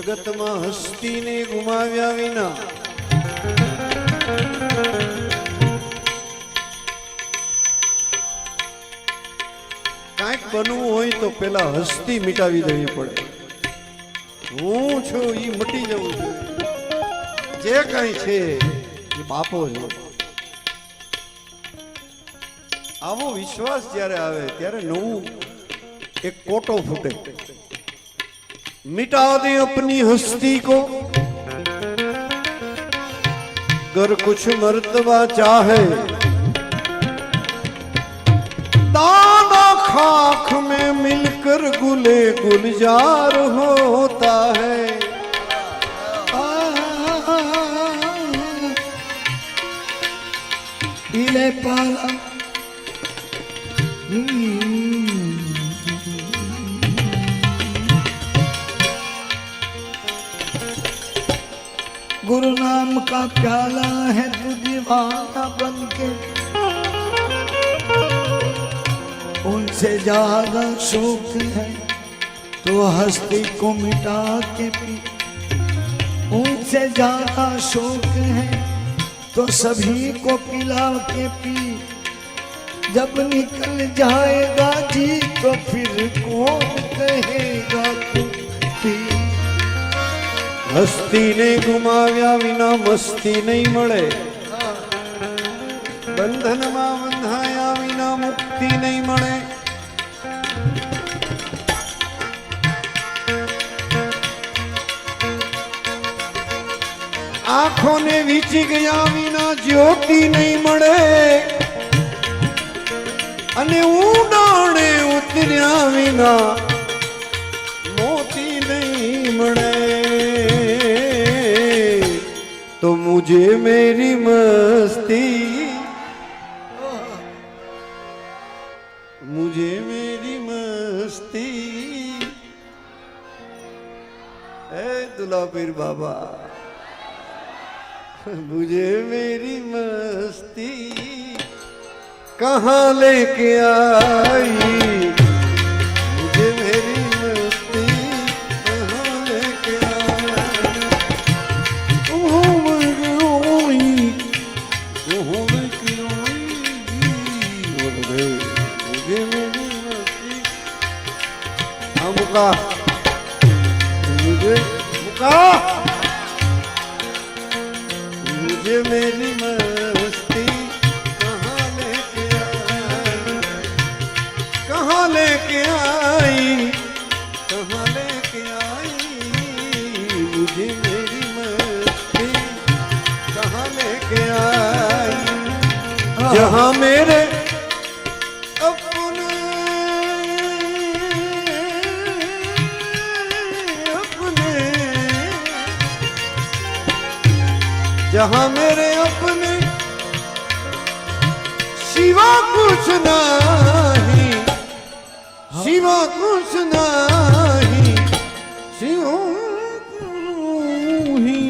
જગતમાં હસ્તીને ગુમાવ્યા વિના કાંઈક બનવું હોય તો પેલા હસ્તી મિટાવી દેવી પડે. હું છું ઈ મટી જવું જોઈએ. જે કાંઈ છે એ બાપો છે. આવો વિશ્વાસ જ્યારે આવે ત્યારે નવું एक कोटो फूटे. मिटा दे अपनी हस्ती को गर कुछ मर्तबा चाहे, दाना खाक में मिलकर गुले गुलजार होता है. पीले पाला गुरु नाम का प्याला है तू दीवाना बन के, उनसे ज्यादा शौक है तो हस्ती को मिटा के पी. उनसे ज्यादा शौक है तो सभी को पिला के पी. जब निकल जाएगा जी तो फिर कौन कहेगा तू पी. हस्ती ने गुमाव्या विना मस्ती नहीं મળે. બંધનમાં બંધાયા વિના મુક્તિ નહીં મળે. આંખોને વીંચી ગયા વિના જ્યોતિ નહીં મળે. અને ઊંડાણે ઉતર્યા વિના મોતી નહીં મળે. तो मुझे मेरी मस्ती, मुझे मेरी मस्ती. ए दुल्हा पीर बाबा, मुझे मेरी मस्ती कहाँ लेके आई. मुझे मेरी मस्ती कहाँ लेके आई. मुका मुझे मुका मुझे मेरी मस्ती कहाँ लेके आई. कहाँ लेके आई, कहाँ लेके आई. मुझे मेरी मस्ती कहाँ लेके आई. जहाँ मेरे जहाँ मेरे अपने शिवा कुछ नहीं, शिवा कुछ नहीं, शिवा ही.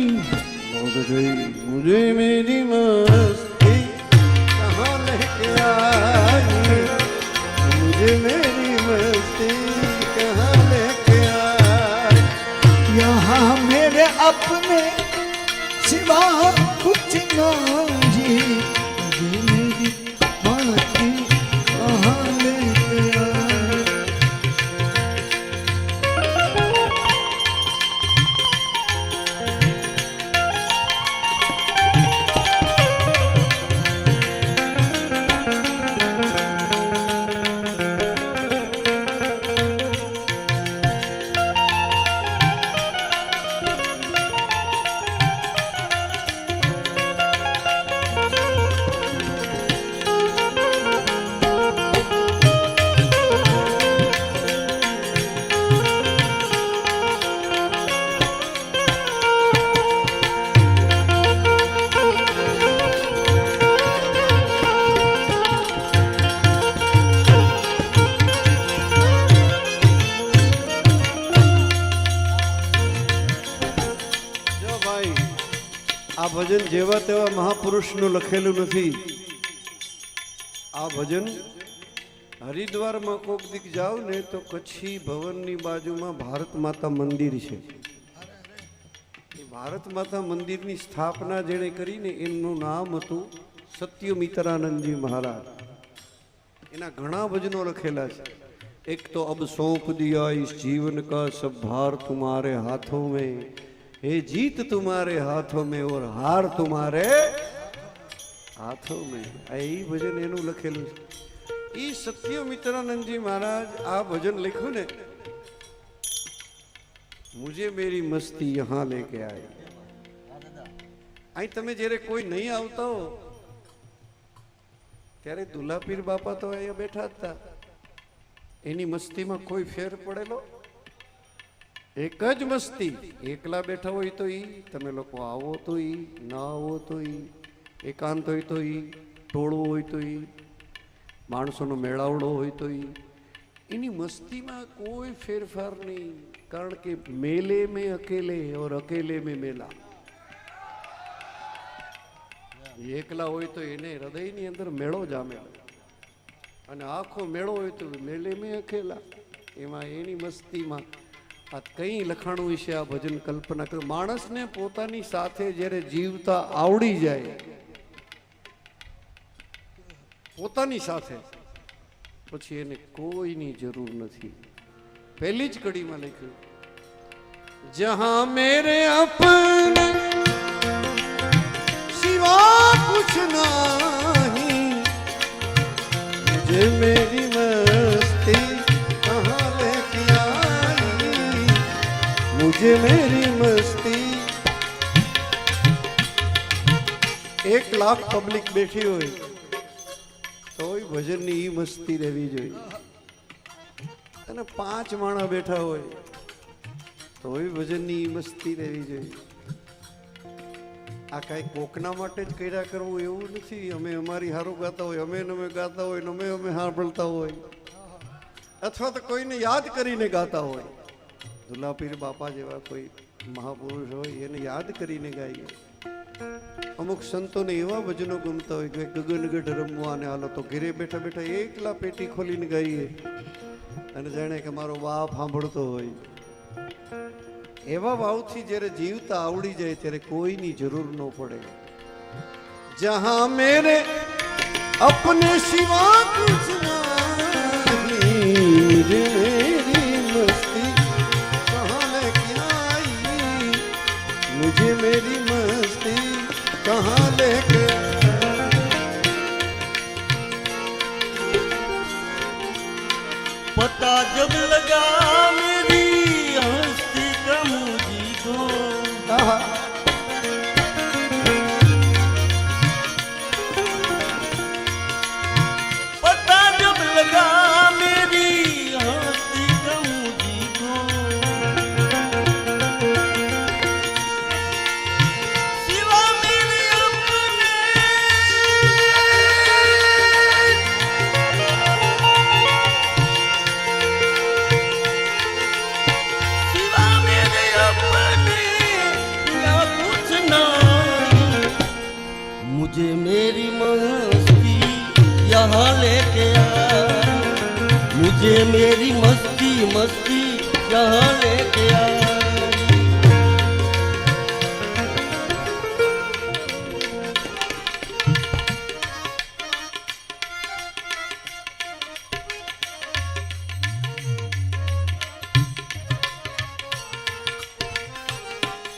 मुझे मेरी मस्ती कहाँ लेके आई. मुझे मेरी मस्ती कहाँ लेके आई. यहाँ मेरे अपने सिवा कुछ नहीं. मेरी मस्ती कहाँ लेके आई. આ ભજન જેવા તેવા મહાપુરુષનું લખેલું નથી. આ ભજન હરિદ્વારમાં કોક દીક જાવ ને તો કચ્છી ભવનની બાજુમાં ભારત માતા મંદિર છે. ભારત માતા મંદિરની સ્થાપના જેણે કરીને એમનું નામ હતું સત્યમિત્રાનંદજી મહારાજ. એના ઘણા ભજનો લખેલા છે. एक तो अब सौंप दिया इस जीवन का सब भार तुम्हारे हाथों में, हे जीत तुम्हारे हाथों में और हार तुम्हारे हाथों में. આ એ ભજન એનું લખેલું છે. એ સત્યમિત્રાનંદજી મહારાજ આ ભજન લખ્યું ને, મુझे मेरी मस्ती यहाँ लेके आए. અહીં તમે જ્યારે કોઈ નહીં આવતા હો ત્યારે દુલ્હાપીર બાપા તો અહીંયા બેઠા હતા. એની મસ્તીમાં કોઈ ફેર પડેલો? એક જ મસ્તી. એકલા બેઠા હોય તો ઈ, તમે લોકો આવો તો ઈ, ના આવો તો ઈ, એકાંત હોય તો ઈ, ટોળું હોય તો ઈ, માણસોનો મેળાવડો હોય તો ઈ, એની મસ્તીમાં કોઈ ફેરફાર નહીં. કારણ કે મેલે में अकेले और अकेले में मेला. એકલા હોય તો એને હૃદયની અંદર મેળો જામે, અને આખો મેળો હોય તો મેલે મેં અકેલા. એમાં એની મસ્તીમાં આ કઈ લખાણું વિશે આ ભજન કલ્પના કર્યું. માણસને પોતાની સાથે જ્યારે જીવતા આવડી જાય, પોતાની સાથે, પછી એને કોઈની જરૂર નથી. પહેલી જ કડીમાં લખ્યું, જહાં મેરે અપને સિવા કુછ નહીં, मुझे मेरी मस्ती कहाँ लेके आई, मुझे मेरी मस्ती. 1 લાખ પબ્લિક બેઠી હોય તોય ભજનની ઈ મસ્તી રહેવી જોઈએ, અને 5 માણસ બેઠા હોય તોય ભજનની ઈ મસ્તી રહેવી જોઈએ. આ કાંઈ કોકના માટે જ કર્યા કરવું એવું નથી. અમે અમારી હારું ગાતા હોય, અમે ગાતા હોય, અમે સાંભળતા હોય, અથવા તો કોઈને યાદ કરીને ગાતા હોય. દુલ્હાપીર બાપા જેવા કોઈ મહાપુરુષ હોય એને યાદ કરીને ગાઈએ. અમુક સંતોને એવા ભજનો ગમતા હોય કે ગગનગઢ રમવા ને હાલો તો ઘરે બેઠા બેઠા એકલા પેટી ખોલીને ગાઈએ, અને જાણે કે મારો બાપ સાંભળતો હોય. એવા ભાવથી જ્યારે જીવતા આવડી જાય ત્યારે કોઈની જરૂર ન પડે. જહાં મેરે અપને સિવા કુછ નહીં, મુझे मेरी मस्ती कहाँ लेके आई, मुझे मेरी मस्ती कहाँ लेके पता जब लगा मेरी हस्ती का मुझको, पता जब लगा मेरी हस्ती का मुझको, सिवा मेरे अपने मुझे मेरी मस्ती यहाँ लेके आ, मुझे मेरी मस्ती यहाँ लेके आ.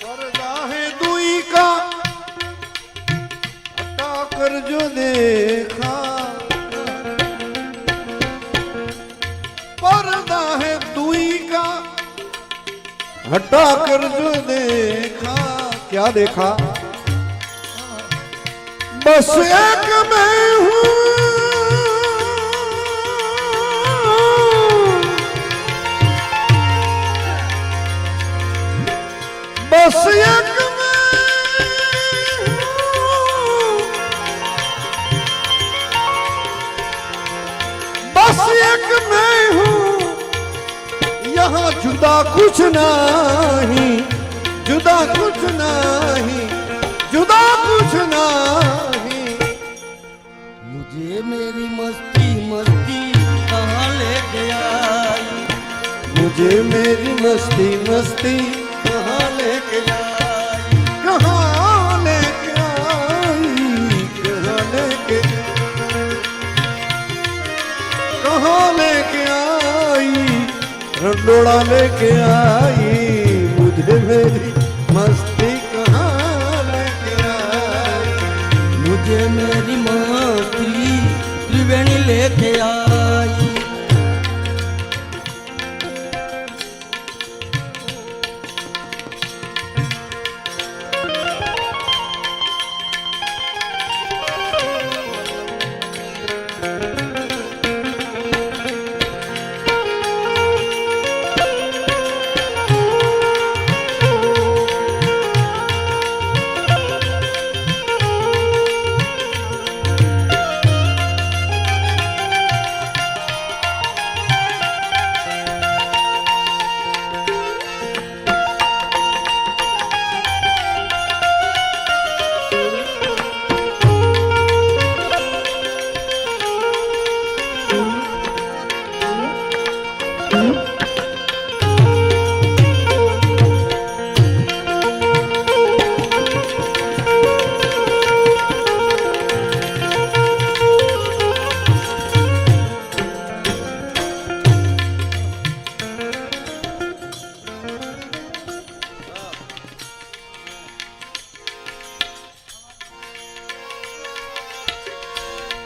पर्दा है दुई का कर जो देखा, पर्दा है दुई का हटा कर जो देखा. क्या देखा? बस एक मैं हूँ, बस एक एक मैं हूँ, यहाँ जुदा कुछ नहीं, जुदा कुछ नहीं, जुदा कुछ नहीं. मुझे मेरी मस्ती कहाँ लेके आई, मुझे मेरी मस्ती कहाँ लेके आई. जोड़ा लेके आई, मुझे मेरी मस्ती कहाँ लेके आई। मुझे मेरी मस्ती त्रिवेणी लेके आई।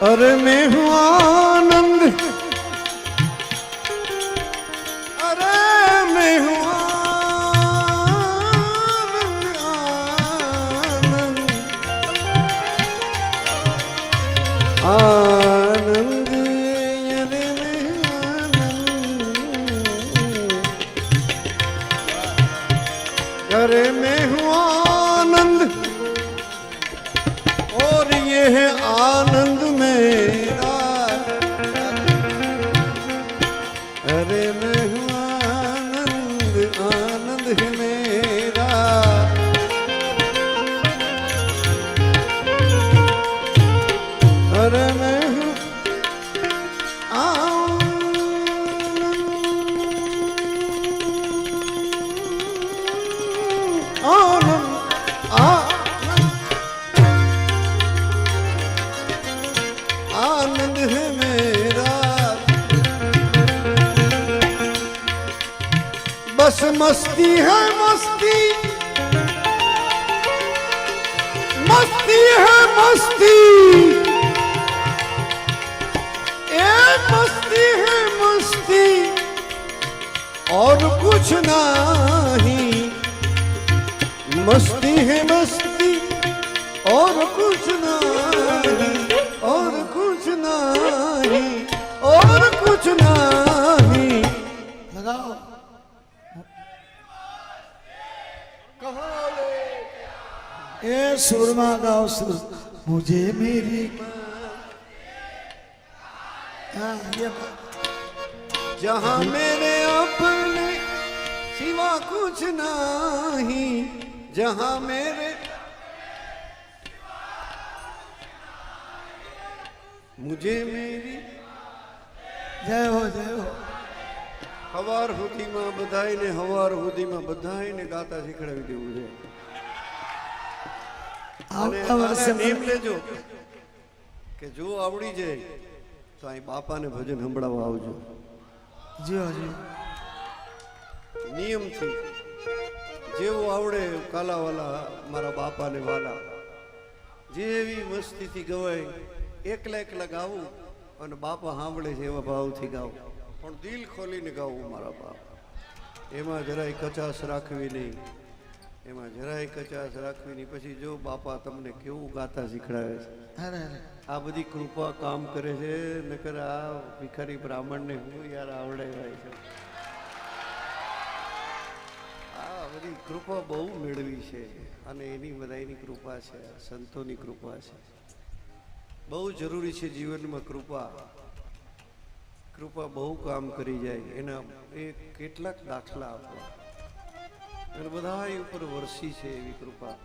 अरे मैं हूँ आनंद, अरे मैं हूँ आनंद, आनंद, आनंद, अरे मैं आनंद, अरे मैं हूँ आनंद और ये है आनंद मेरा। अरे मैं हूँ आनंद, आनंद है मेरा। अरे मैं हूँ आनंद, आनंद है मेरा। बस मस्ती है मस्ती, मस्ती है मस्ती, ये मस्ती है मस्ती और कुछ नहीं। मस्ती है मस्ती और कुछ नहीं, और कुछ नहीं, और कुछ नहीं। लगाओ ए सुरमा गाओ सुर, मुझे मेरी हाँ ये जहाँ मेरे अपने सिवा कुछ नहीं, जहाँ मेरे मुझे मेरी जय हो जय हो। हवार સુધીમાં બધાયને હવાર સુધીમાં બધાયને ગાતા શીખડાવી દેવું છે. અને આવતા વર્ષે નિયમ લેજો કે જો આવડી જાય તો અહીં બાપાને ભજન સંભળાવવા આવજો. જીઓ જી નિયમથી જેવું આવડે કાલાવાલા મારા બાપાને વાલા જેવી મસ્તીથી ગવાય એકલા એકલા ગાવું અને બાપા સાંભળે છે એવા ભાવથી ગાવું, પણ દિલ ખોલીને ગાવું મારા બાપ. એમાં જરાય કચાશ રાખવી નહીં, એમાં જરાય કચાશ રાખવી નહીં. પછી જો બાપા તમને કેવું ગાતા શીખડાવે છે. અરે અરે આ બધી કૃપા કામ કરે છે, નકર આ ભિખારી બ્રાહ્મણને હું યાર આવડે ભાઈ છે. આ બધી કૃપા બહુ મેળવી છે અને એની બધાની કૃપા છે, સંતોની કૃપા છે. બહુ જરૂરી છે જીવનમાં કૃપા. કૃપા બહુ કામ કરી જાય. એના એ કેટલાક દાખલા આપવા અને બધા ઉપર વરસી છે એવી કૃપા.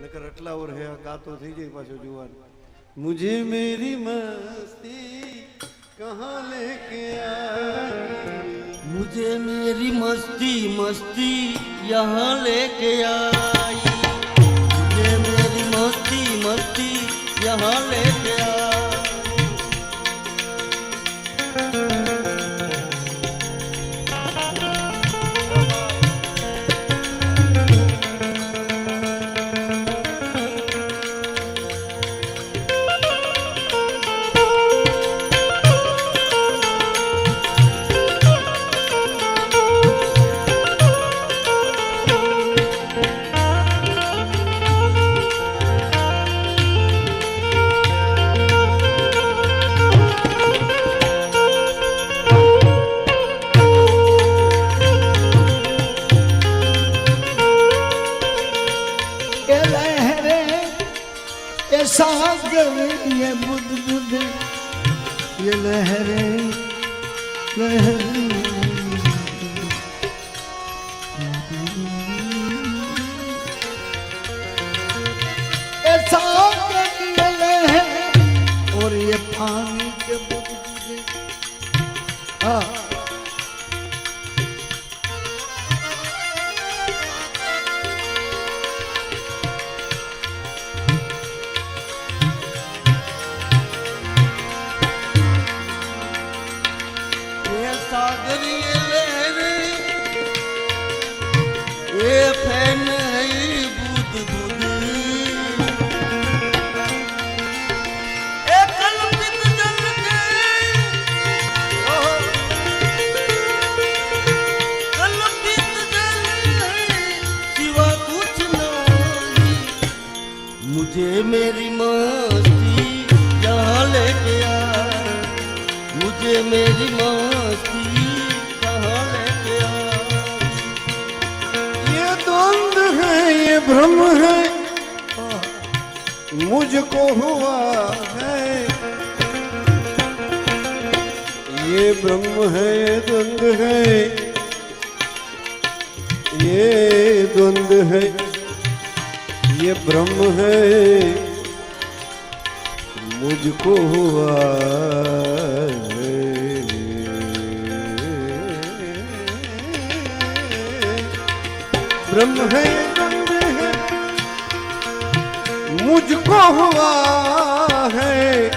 નકર આટલા વર્ષે ગાતો થઈ જાય પાછો જુવાન. મુझे मेरी मस्ती कहाँ लेके आई, मुझे मेरी मस्ती मस्ती यहाँ लेके आई। मुझे मेरी मस्ती मस्ती यहाँ लेके आई। ये सागर ये बुध बुध ये लहरें लहरें ये सागर ये लहरें और ये पानी के बुध बुध हाँ ये सागर ये लहरें ये फैन है बुध बुध एक कल्पित जल के कल्पित जल है सिवा कुछ नहीं मुझे मेरी मस्ती यहाँ लेके आ मुझे मेरी मस्ती कहाँ लेके आ ये द्वंद है ये भ्रम है मुझको हुआ है ये ब्रह्म है ये द्वंद है ये द्वंद है ये ब्रह्म है मुझको हुआ है ब्रह्म है द्वंद है मुझको हुआ है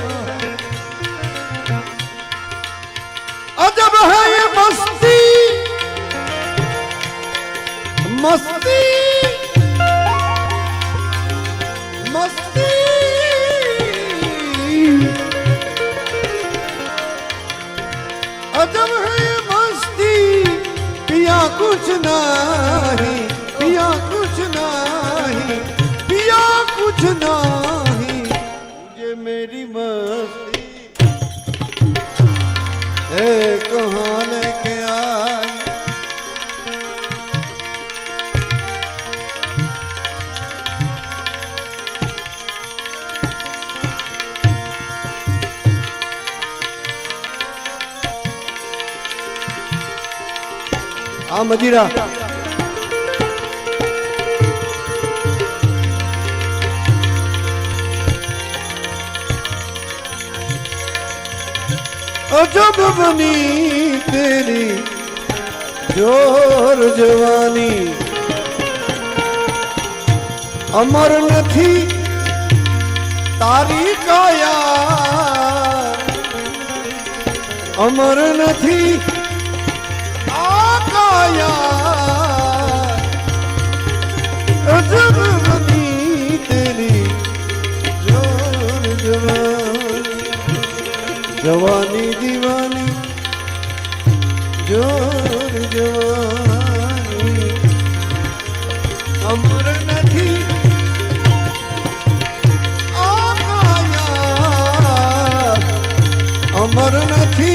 अजब है ये मस्ती मस्ती मस्ती अजब है ये मस्ती पिया कुछ नहीं पिया कुछ नहीं पिया कुछ नहीं मुझे मेरी मस्ती कहाँ लेके आई आ मजीरा अजब बनी तेरी जोर जवानी अमर नथी तारी काया अमर नथी आकाया अजब बनी तेरी जोर जवानी जवानी दीवानी जोर जवानी अमर नथी आकाया अमर नथी